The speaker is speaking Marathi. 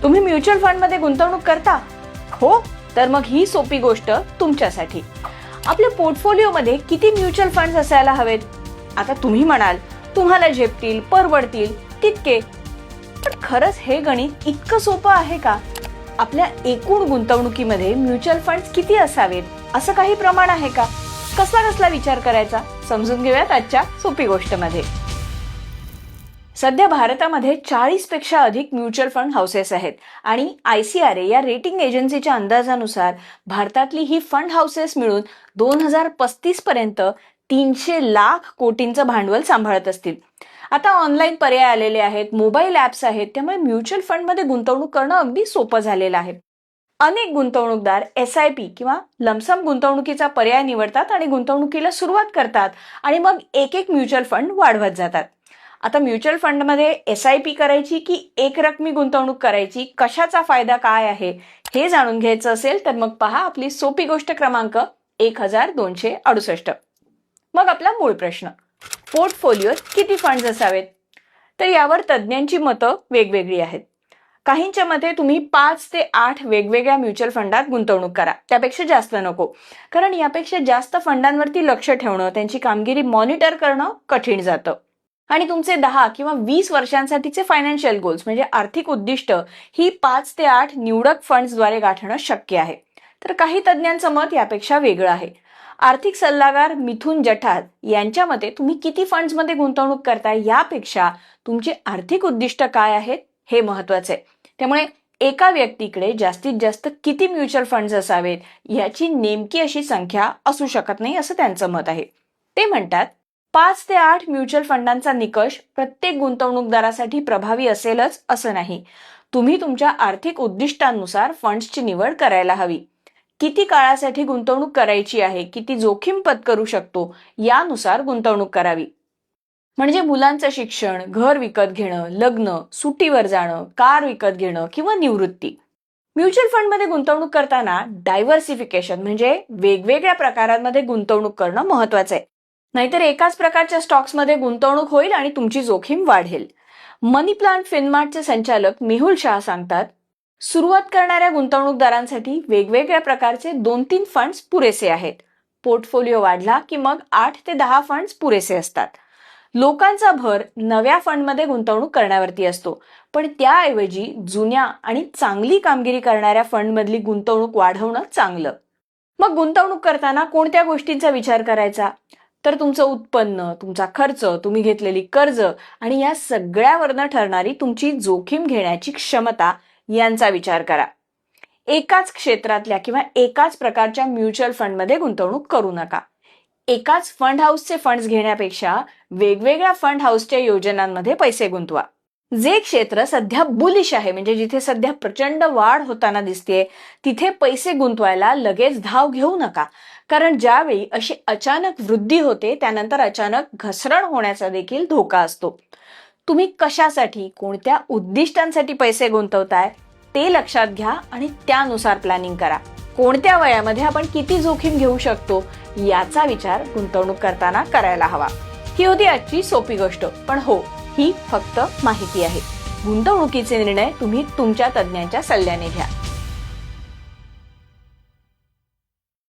तुम्ही म्युच्युअल फंड मध्ये गुंतवणूक करता? हो, तर मग ही सोपी गोष्ट तुमच्यासाठी. आपल्या पोर्टफोलिओ मध्ये किती म्युच्युअल फंड असायला हवेत? आता तुम्ही म्हणाल तुम्हाला झेपतील, परवडतील तितके, पण खरंच हे गणित इतकं सोपं आहे का? आपल्या एकूण गुंतवणुकीमध्ये म्युच्युअल फंड किती असावेत असं काही प्रमाण आहे का? कसला विचार करायचा समजून घेऊयात आजच्या सोपी गोष्ट मध्ये. सध्या भारतामध्ये 40 पेक्षा अधिक म्युच्युअल फंड हाऊसेस आहेत आणि ICRA या रेटिंग एजन्सीच्या अंदाजानुसार भारतातली ही फंड हाऊसेस मिळून 2035 पर्यंत 300 लाख कोटींचं भांडवल सांभाळत असतील. आता ऑनलाईन पर्याय आलेले आहेत, मोबाईल ऍप्स आहेत, त्यामुळे म्युच्युअल फंड मध्ये गुंतवणूक करणं अगदी सोपं झालेलं आहे. अनेक गुंतवणूकदार SIP किंवा लमसम गुंतवणुकीचा पर्याय निवडतात आणि गुंतवणुकीला सुरुवात करतात आणि मग एक एक म्युच्युअल फंड वाढवत जातात. आता म्युच्युअल फंड मध्ये SIP करायची की एक रकमी गुंतवणूक करायची, कशाचा फायदा काय आहे हे जाणून घ्यायचं असेल तर मग पहा आपली सोपी गोष्ट क्रमांक 1268. मग आपला मूळ प्रश्न, पोर्टफोलिओत किती फंड्स असावेत? तर यावर तज्ज्ञांची मतं वेगवेगळी आहेत. काहींच्या मते तुम्ही 5 ते 8 वेगवेगळ्या म्युच्युअल फंडात गुंतवणूक करा, त्यापेक्षा जास्त नको. कारण यापेक्षा जास्त फंडांवरती लक्ष ठेवणं, त्यांची कामगिरी मॉनिटर करणं कठीण जातं. आणि तुमचे 10 किंवा 20 वर्षांसाठीचे फायनान्शियल गोल्स म्हणजे आर्थिक उद्दिष्ट ही 5 ते 8 निवडक फंड्सद्वारे गाठणं शक्य आहे. तर काही तज्ज्ञांचं मत यापेक्षा वेगळं आहे. आर्थिक सल्लागार मिथुन जठार यांच्या मते तुम्ही किती फंड्समध्ये गुंतवणूक करताय यापेक्षा तुमची आर्थिक उद्दिष्ट काय आहेत हे महत्वाचे आहे. त्यामुळे एका व्यक्तीकडे जास्तीत जास्त किती म्युच्युअल फंड्स असावेत याची नेमकी अशी संख्या असू शकत नाही असं त्यांचं मत आहे. ते म्हणतात 5 ते 8 म्युच्युअल फंडांचा निकष प्रत्येक गुंतवणूकदारासाठी प्रभावी असेलच असं नाही. तुम्ही तुमच्या आर्थिक उद्दिष्टांनुसार फंड्सची निवड करायला हवी. किती काळासाठी गुंतवणूक करायची आहे, किती जोखीम पत्करू शकतो यानुसार गुंतवणूक करावी. म्हणजे मुलांचं शिक्षण, घर विकत घेणं, लग्न, सुट्टीवर जाणं, कार विकत घेणं किंवा निवृत्ती. म्युच्युअल फंडमध्ये गुंतवणूक करताना डायव्हर्सिफिकेशन म्हणजे वेगवेगळ्या प्रकारांमध्ये गुंतवणूक करणं महत्वाचं आहे. नाहीतर एकाच प्रकारच्या स्टॉक्समध्ये गुंतवणूक होईल आणि तुमची जोखीम वाढेल. मनी प्लान फिनमार्टचे संचालक मेहुल शाह सांगतात, सुरुवात करणाऱ्या गुंतवणूकदारांसाठी वेगवेगळ्या प्रकारचे 2-3 फंड्स पुरेसे आहेत. पोर्टफोलिओ वाढला की मग 8 ते 10 फंड्स पुरेसे असतात. लोकांचा भर नव्या फंडमध्ये गुंतवणूक करण्यावरती असतो, पण त्याऐवजी जुन्या आणि चांगली कामगिरी करणाऱ्या फंडमधली गुंतवणूक वाढवणं चांगलं. मग गुंतवणूक करताना कोणत्या गोष्टींचा विचार करायचा? तर तुमचं उत्पन्न, तुमचा खर्च, तुम्ही घेतलेली कर्ज आणि या सगळ्यावरनं ठरणारी तुमची जोखीम घेण्याची क्षमता यांचा विचार करा. एकाच क्षेत्रातल्या किंवा एकाच प्रकारच्या म्युच्युअल फंडमध्ये गुंतवणूक करू नका. एकाच फंड हाऊसचे फंड्स घेण्यापेक्षा वेगवेगळ्या फंड हाऊसच्या योजनांमध्ये पैसे गुंतवा. जे क्षेत्र सध्या बुलिश आहे म्हणजे जिथे सध्या प्रचंड वाढ होताना दिसते तिथे पैसे गुंतवायला लगेच धाव घेऊ नका. कारण ज्यावेळी अशी अचानक वृद्धी होते त्यानंतर अचानक घसरण होण्याचा देखील धोका असतो. तुम्ही कशासाठी, कोणत्या उद्दिष्टांसाठी पैसे गुंतवताय ते लक्षात घ्या आणि त्यानुसार प्लॅनिंग करा. कोणत्या वयामध्ये आपण किती जोखीम घेऊ शकतो याचा विचार गुंतवणूक करताना करायला हवा. ही होती आजची सोपी गोष्ट. पण हो, ही फक्त माहिती आहे. गुंतवणुकीचे निर्णय तुम्ही तुमच्या तज्ज्ञांच्या सल्ल्याने घ्या.